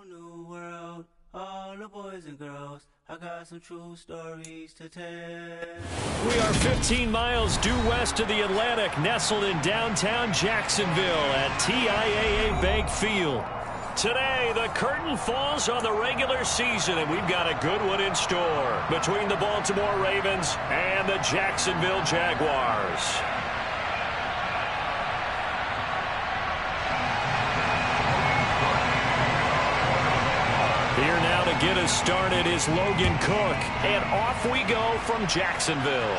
new world, all the boys and girls. I got some true stories to tell. We are 15 miles due west of the Atlantic, nestled in downtown Jacksonville at TIAA Bank Field. Today, the curtain falls on the regular season, and we've got a good one in store between the Baltimore Ravens and the Jacksonville Jaguars. Here now to get us started is Logan Cook, and off we go from Jacksonville.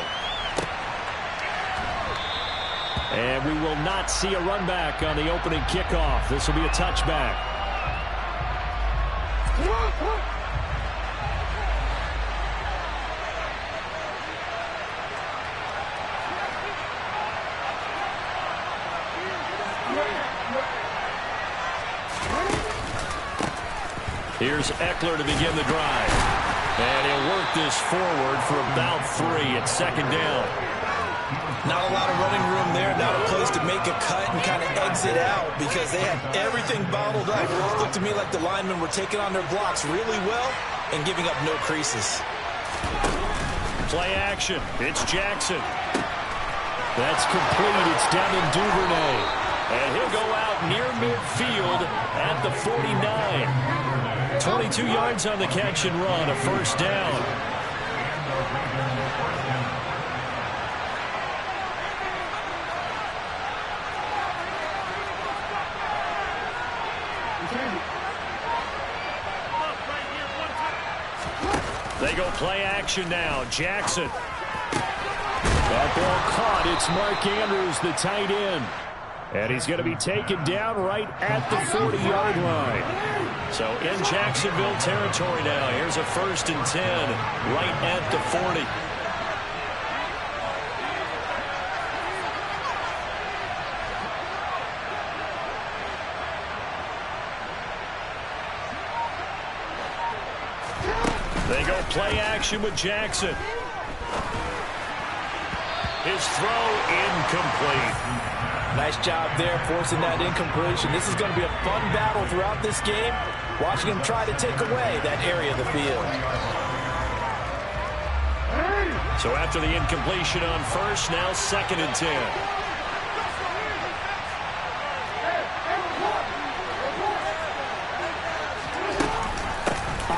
And we will not see a run back on the opening kickoff. This will be a touchback. Here's Eckler to begin the drive. And he'll work this forward for about 3 at second down. Not a lot of running room there, not a place to make a cut and kind of exit out because they had everything bottled up. It looked to me like the linemen were taking on their blocks really well and giving up no creases. Play action. It's Jackson. That's complete. It's Devin Duvernay. And he'll go out near midfield at the 49. 22 yards on the catch and run, a first down. They go play action now. Jackson. That ball caught. It's Mark Andrews, the tight end. And he's going to be taken down right at the 40-yard line. So in Jacksonville territory now. Here's a 1st and 10 right at the 40. They go play action with Jackson. His throw incomplete. Nice job there forcing that incompletion. This is going to be a fun battle throughout this game. Watching him try to take away that area of the field. So after the incompletion on first, now 2nd and 10.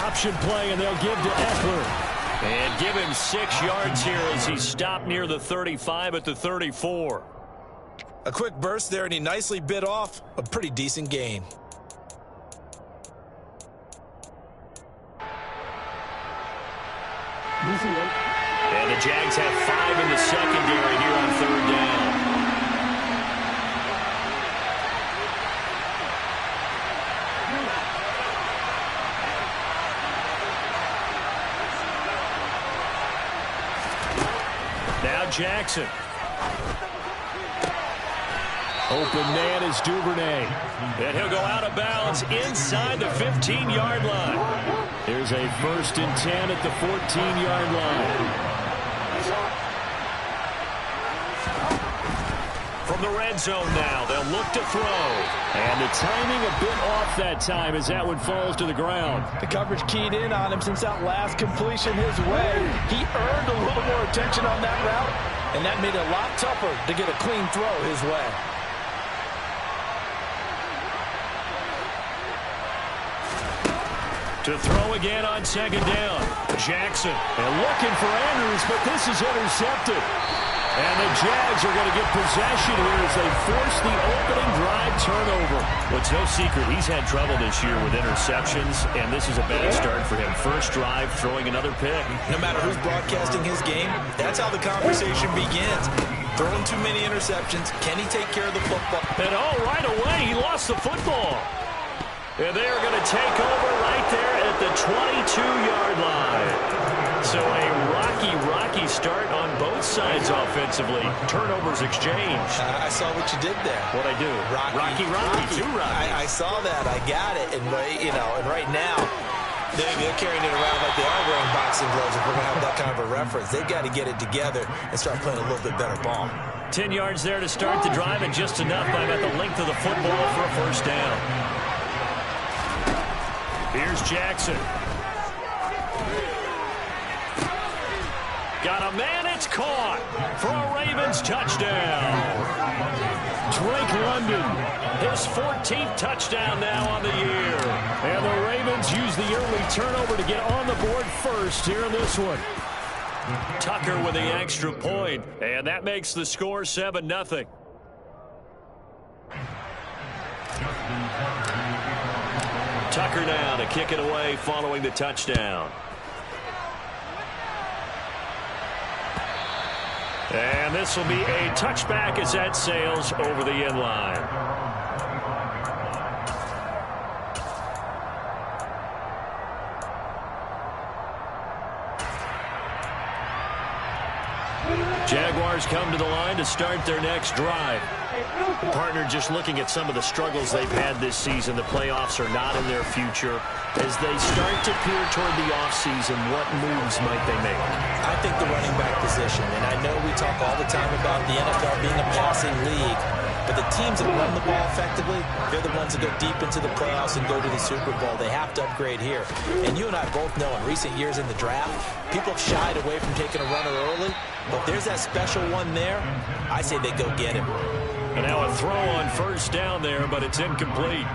Option play, and they'll give to Eckler. And give him 6 yards here as he's stopped near the 35 at the 34. A quick burst there, and he nicely bit off a pretty decent gain. And the Jags have 5 in the secondary here on 3rd down. Now Jackson. Open man is Duvernay. And he'll go out of bounds inside the 15-yard line. Here's a 1st and 10 at the 14-yard line. From the red zone now, they'll look to throw. And the timing a bit off that time as that one falls to the ground. The coverage keyed in on him since that last completion his way. He earned a little more attention on that route, and that made it a lot tougher to get a clean throw his way. To throw again on 2nd down. Jackson. And looking for Andrews, but this is intercepted. And the Jags are going to get possession here as they force the opening drive turnover. Well, it's no secret he's had trouble this year with interceptions, and this is a bad start for him. First drive, throwing another pick. No matter who's broadcasting his game, that's how the conversation begins. Throwing too many interceptions. Can he take care of the football? And right away, he lost the football. And they are going to take over right there at the 22-yard line. So a rocky start on both sides offensively. Turnovers exchanged. I saw what you did there. What'd I do? Rocky. Too rocky. I saw that. I got it. And, and right now, they're carrying it around like they are wearing boxing gloves. If we're going to have that kind of a reference, they've got to get it together and start playing a little bit better ball. 10 yards there to start the drive, and just enough by about the length of the football for a first down. Here's Jackson. Got a man, it's caught for a Ravens touchdown. Drake London, his 14th touchdown now on the year. And the Ravens use the early turnover to get on the board first here in this one. Tucker with the extra point, and that makes the score 7-0. Tucker now to kick it away following the touchdown. And this will be a touchback as that sails over the end line. Jaguars come to the line to start their next drive. Partner, just looking at some of the struggles they've had this season, the playoffs are not in their future. As they start to peer toward the offseason, what moves might they make? I think the running back position, and I know we talk all the time about the NFL being a passing league, but the teams that run the ball effectively, they're the ones that go deep into the playoffs and go to the Super Bowl. They have to upgrade here. And you and I both know in recent years in the draft, people have shied away from taking a runner early, but if there's that special one there, I say they go get him. And now a throw on first down there, but it's incomplete.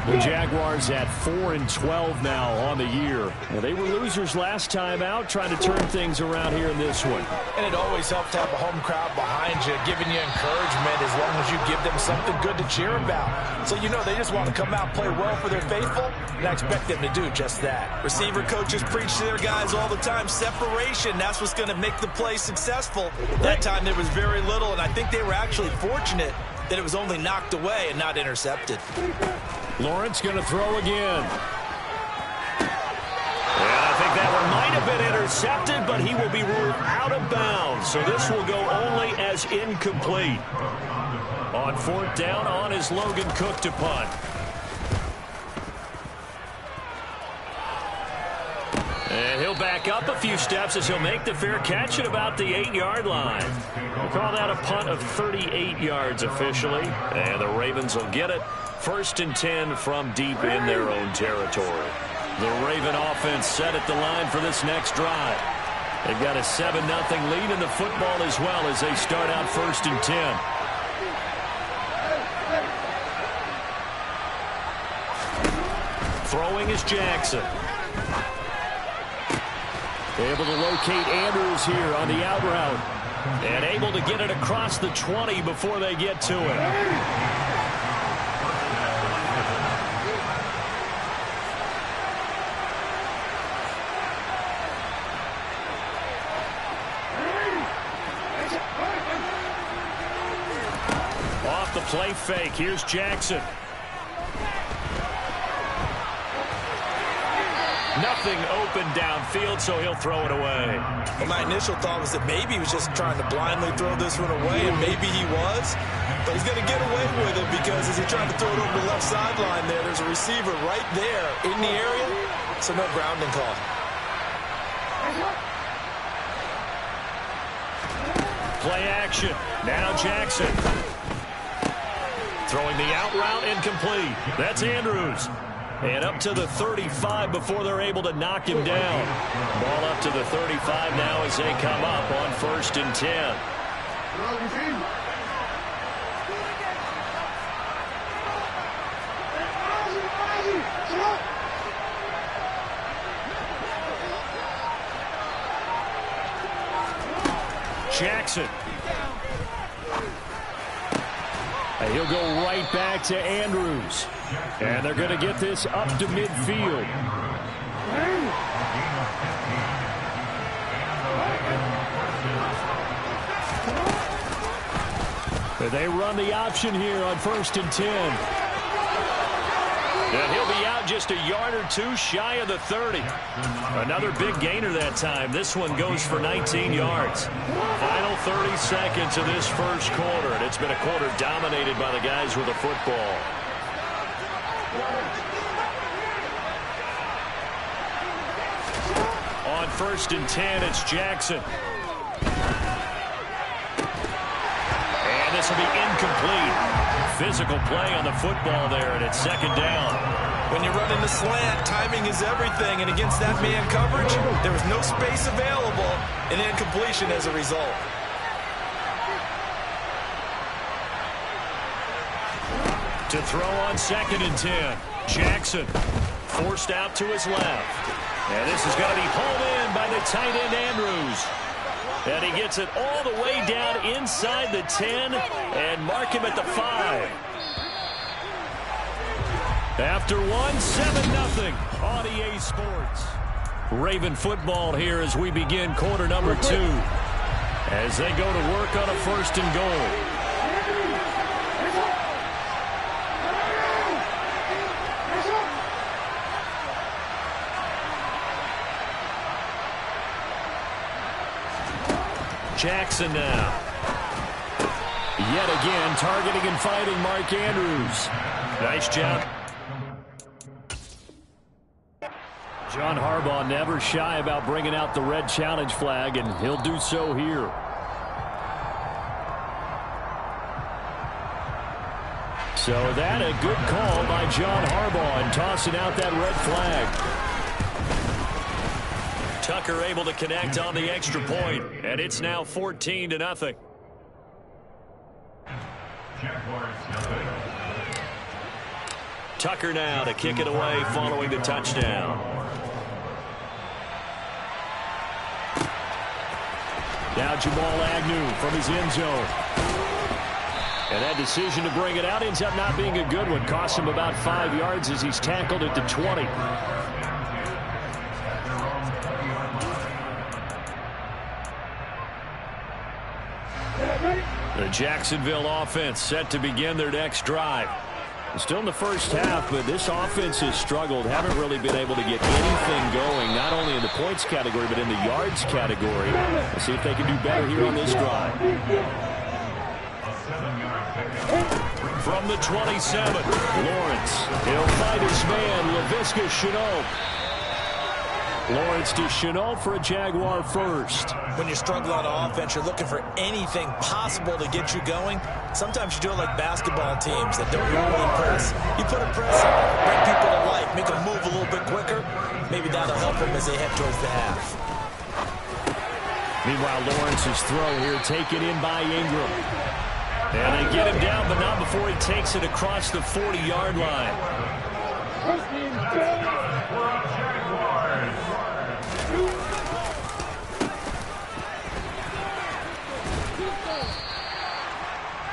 The Jaguars at 4-12 now on the year. Well, they were losers last time out, trying to turn things around here in this one. And it always helps to have a home crowd behind you, giving you encouragement as long as you give them something good to cheer about. So you know they just want to come out and play well for their faithful, and I expect them to do just that. Receiver coaches preach to their guys all the time, separation, that's what's going to make the play successful. That time there was very little, and I think they were actually fortunate that it was only knocked away and not intercepted. Lawrence going to throw again. And I think that one might have been intercepted, but he will be ruled out of bounds. So this will go only as incomplete. On fourth down, on is Logan Cook to punt. And he'll back up a few steps as he'll make the fair catch at about the 8-yard line. We'll call that a punt of 38 yards officially. And the Ravens will get it. 1st and 10 from deep in their own territory. The Raven offense set at the line for this next drive. They've got a 7-0 lead in the football as well as they start out 1st and 10. Throwing is Jackson. Able to locate Andrews here on the out route. And able to get it across the 20 before they get to it. Off the play fake, here's Jackson. Nothing open downfield, so he'll throw it away. Well, my initial thought was that maybe he was just trying to blindly throw this one away, and maybe he was. But he's going to get away with it because as he tried to throw it over the left sideline there's a receiver right there in the area, so no grounding call. Play action. Now Jackson. Throwing the out route, incomplete. That's Andrews. And up to the 35 before they're able to knock him down. Ball up to the 35 now as they come up on 1st and 10. Jackson. And he'll go right back to Andrews. And they're going to get this up to midfield. They run the option here on 1st and 10. And he'll be out just a yard or two shy of the 30. Another big gainer that time. This one goes for 19 yards. Final 30 seconds of this first quarter. And it's been a quarter dominated by the guys with the football. On 1st and 10, it's Jackson. And this will be incomplete. Physical play on the football there, and it's 2nd down. When you're running the slant, timing is everything, and against that man coverage, there was no space available, and incompletion as a result. To throw on 2nd and 10. Jackson forced out to his left. And this is going to be hauled in by the tight end Andrews. And he gets it all the way down inside the 10 and mark him at the 5. After 7-0 on EA Sports. Raven football here as we begin quarter number 2. As they go to work on a 1st and goal. Jackson now. Yet again, targeting and fighting Mark Andrews. Nice job. John Harbaugh never shy about bringing out the red challenge flag, and he'll do so here. So that a good call by John Harbaugh and tossing out that red flag. Tucker able to connect on the extra point, and it's now 14-0. Tucker now to kick it away following the touchdown. Now Jamal Agnew from his end zone. And that decision to bring it out ends up not being a good one. Costs him about 5 yards as he's tackled at the 20. The Jacksonville offense set to begin their next drive. Still in the first half, but this offense has struggled. Haven't really been able to get anything going, not only in the points category, but in the yards category. Let's see if they can do better here on this drive. From the 27, Lawrence. He'll fight his man, Laviska Shenault. Lawrence to Shenault for a Jaguar first. When you struggle on offense, you're looking for anything possible to get you going. Sometimes you do it like basketball teams that don't really press. You put a press on, bring people to life, make them move a little bit quicker. Maybe that'll help them as they head towards the half. Meanwhile, Lawrence's throw here taken in by Ingram. And they get him down, but not before he takes it across the 40-yard line.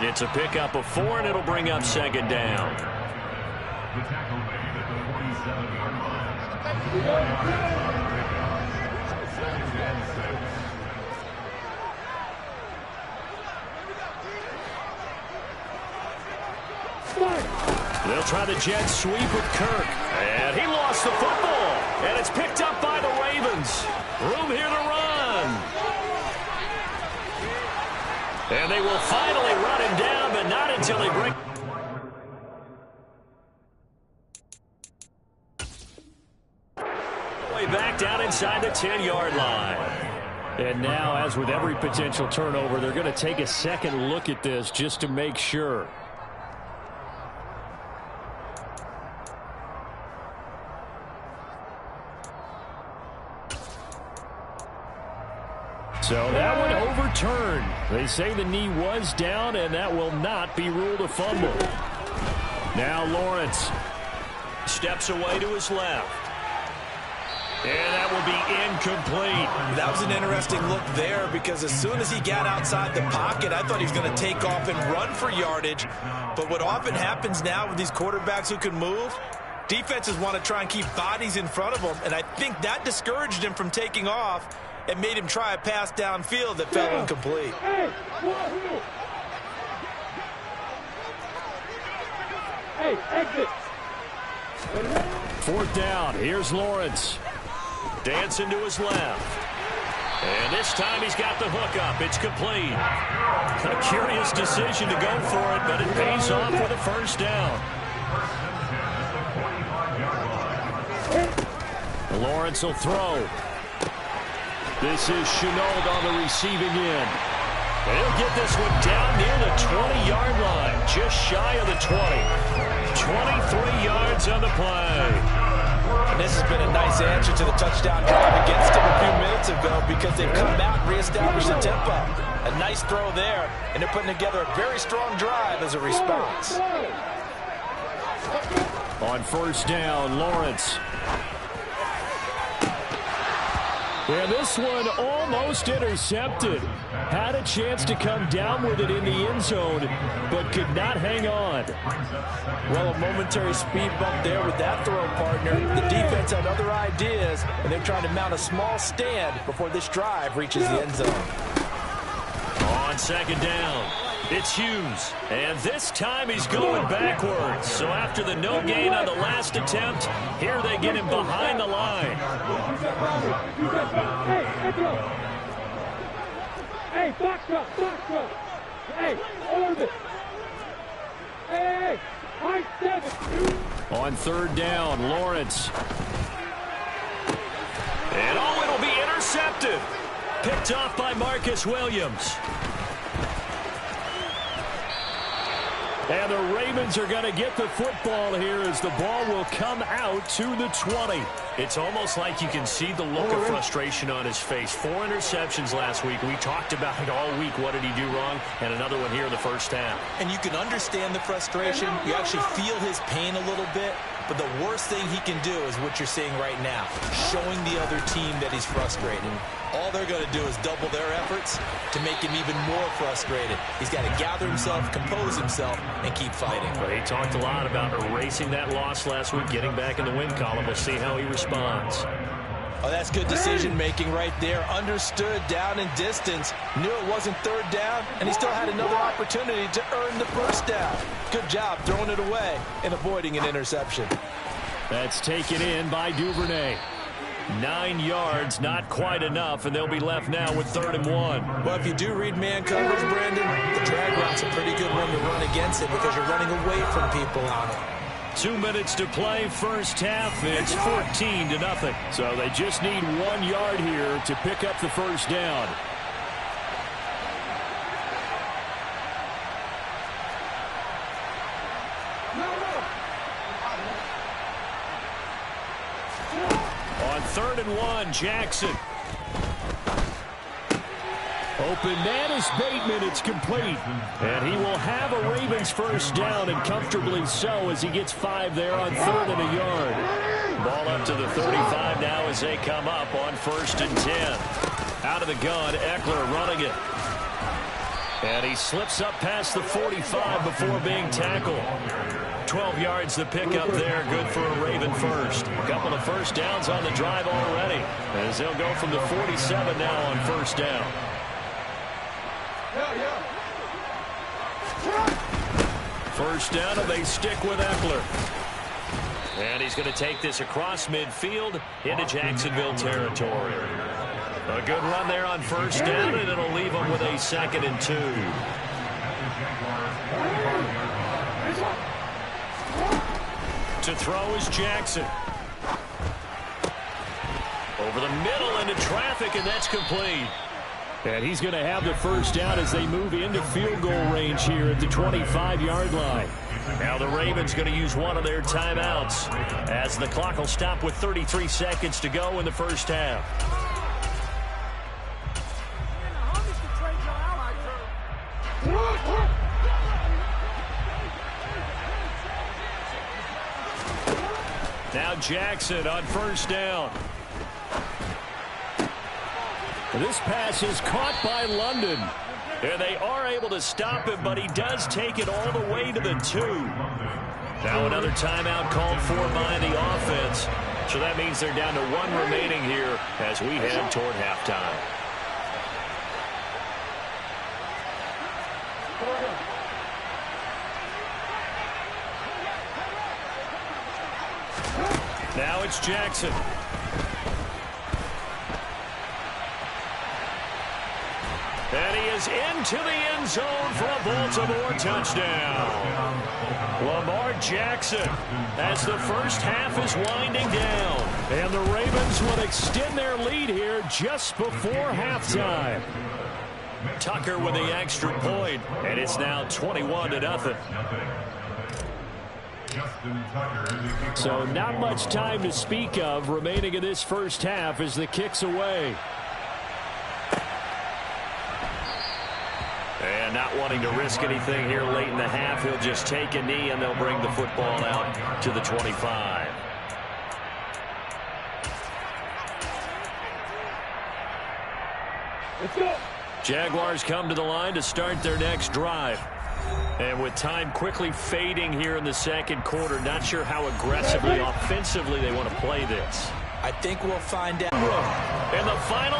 It's a pickup of 4, and it'll bring up 2nd down. They'll try the jet sweep with Kirk. And he lost the football. And it's picked up by the Ravens. Room here to run. And they will finally run him down, but not until they break. Way back down inside the 10-yard line. And now, as with every potential turnover, they're going to take a second look at this just to make sure. So that one overturned. They say the knee was down, and that will not be ruled a fumble. Now Lawrence steps away to his left. And that will be incomplete. That was an interesting look there because as soon as he got outside the pocket, I thought he was going to take off and run for yardage. But what often happens now with these quarterbacks who can move, defenses want to try and keep bodies in front of them, and I think that discouraged him from taking off and made him try a pass downfield that fell incomplete. Hey, exit. 4th down. Here's Lawrence. Dancing to his left. And this time he's got the hook up. It's complete. A curious decision to go for it, but it pays off with a 1st down. Lawrence will throw. This is Shenault on the receiving end. He'll get this one down near the 20-yard line, just shy of the 20. 23 yards on the play. And this has been a nice answer to the touchdown drive against them a few minutes ago because they've come out and reestablished the tempo. A nice throw there, and they're putting together a very strong drive as a response. On first down, Lawrence. And this one almost intercepted. Had a chance to come down with it in the end zone, but could not hang on. Well, a momentary speed bump there with that throw, partner. The defense had other ideas, and they're trying to mount a small stand before this drive reaches the end zone. On second down, it's Hughes. And this time he's going backwards. So after the no gain on the last attempt, here they get him behind the line. Hey, box up. Hey, hold it. Hey, high 7. On third down, Lawrence. And it'll be intercepted. Picked off by Marcus Williams. And the Ravens are going to get the football here as the ball will come out to the 20. It's almost like you can see the look of frustration on his face. 4 interceptions last week. We talked about it all week. What did he do wrong? And another one here in the first half. And you can understand the frustration. You actually feel his pain a little bit. But the worst thing he can do is what you're seeing right now, showing the other team that he's frustrated. All they're going to do is double their efforts to make him even more frustrated. He's got to gather himself, compose himself, and keep fighting. Well, he talked a lot about erasing that loss last week, getting back in the win column. We'll see how he responds. Oh, that's good decision-making right there. Understood down and distance. Knew it wasn't third down, and he still had another opportunity to earn the first down. Good job throwing it away and avoiding an interception. That's taken in by Duvernay. 9 yards, not quite enough, and they'll be left now with 3rd and 1. Well, if you do read man coverage, Brandon, the drag route's a pretty good one to run against it because you're running away from people on it. 2 minutes to play, first half. It's 14-0. So they just need 1 yard here to pick up the first down. On 3rd and 1, Jackson. Open man is Bateman. It's complete. And he will have a Ravens first down, and comfortably so as he gets 5 there on 3rd and a yard. Ball up to the 35 now as they come up on 1st and 10. Out of the gun, Eckler running it. And he slips up past the 45 before being tackled. 12 yards the pickup there, good for a Raven first. A couple of first downs on the drive already, as they'll go from the 47 now on first down. First down, and they stick with Eckler. And he's going to take this across midfield into Jacksonville territory. A good run there on first down, and it'll leave him with a 2nd and 2. To throw is Jackson. Over the middle into traffic, and that's complete. And he's going to have the first down as they move into field goal range here at the 25-yard line. Now the Ravens going to use one of their timeouts as the clock will stop with 33 seconds to go in the first half. Now Jackson on first down. This pass is caught by London. And they are able to stop him, but he does take it all the way to the 2. Now another timeout called for by the offense. So that means they're down to 1 remaining here as we head toward halftime. Now it's Jackson. And he is into the end zone for a Baltimore touchdown. Lamar Jackson as the first half is winding down. And the Ravens will extend their lead here just before halftime. Tucker with the extra point, and it's now 21-0. So not much time to speak of remaining in this first half as the kick's away. And not wanting to risk anything here late in the half, he'll just take a knee and they'll bring the football out to the 25. Let's go. Jaguars come to the line to start their next drive. And with time quickly fading here in the second quarter, not sure how aggressively, offensively they want to play this. I think we'll find out. And the final